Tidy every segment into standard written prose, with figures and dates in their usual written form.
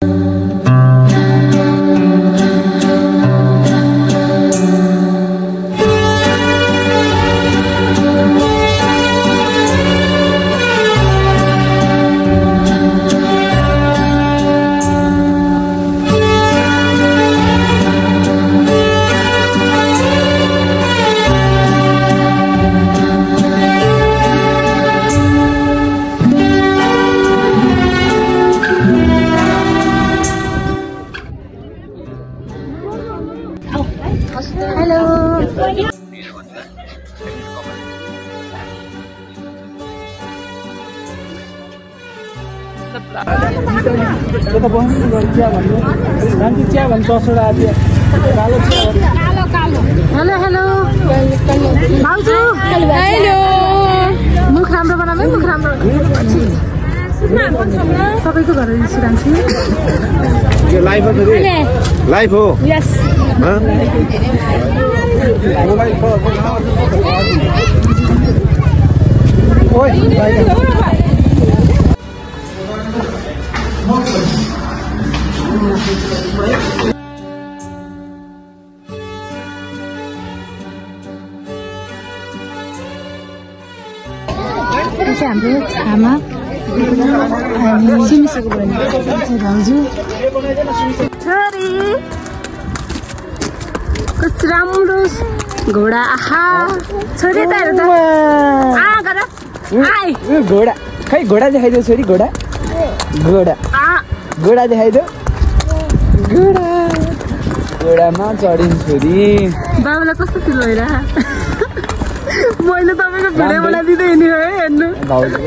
Hello, hello. Bauju. Hello. मुख राम्रो बनामै मुख राम्रो. तपाईको घर रिसिरान्छु. यो लाइभ हो फेरि? लाइभ हो? Yes. ओइ हाम्रो छामा सिमिसेको भाउजू छोरी कस्तो राम्रो घोडा आहा छोरी त हेर त घोडा खै घोडा देखाइदेऊ छोरी घोडा घोडा घोडा देखाइदेऊ घोडामा चढिन् छोरी बाबुलाई कस्तो फिल भइरह मैले तपाईको भिडियो बनाइदिँदै हिँड्नु है हेर्नु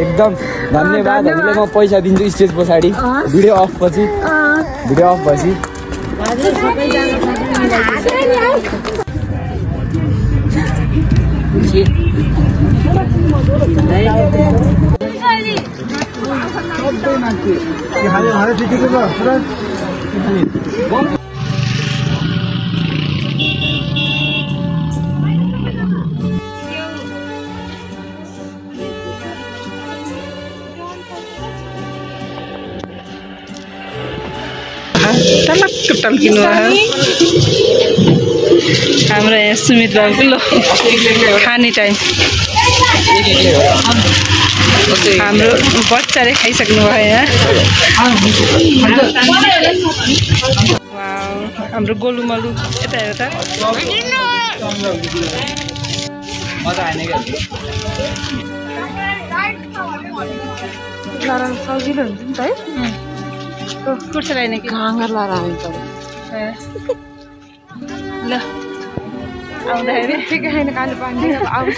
एकदम धन्यवाद हजुरले म पैसा दिन्छु स्टेज पछाडि भिडियो अफ पछि भिडियो अफ पछि टल्किनु हाम्रो यहाँ सुमित बाबुको लो खाने टाइम हाम्रो बच्चाले खाइसक्नु भयो यहाँ हाम्रो गोलु मलु यता हेर त सजिलो हुन्छ नि त है कुर्सी लाइन कि घाँगर लाएर आउनु पर्यो ल आउँदाखेरि ठिकै छैन कालो पानी आउँछ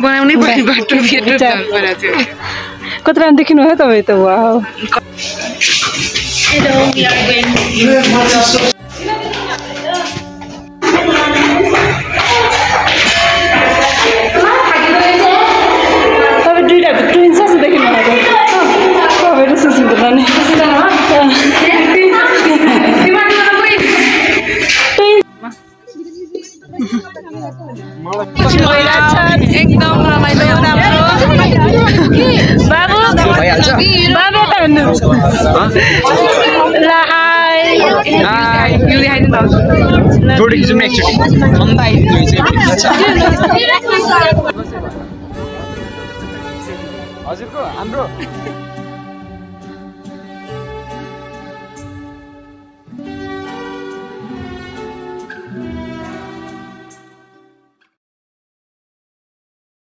बनाउनै पर्ने बाटो कति राम्रो देखिनु भयो तपाईँ त वाउ तपाईँ दुईवटा ट्विन्स जस्तो देखिनु भएको तपाईँहरू सुसिन्छ नानी एकदम रमाइलो राम्रो बाबु बाबु त भन्नु ल हाई यो देखाइदिनु जोडी खिचौँ एकचोटि अन्त हजुरको हाम्रो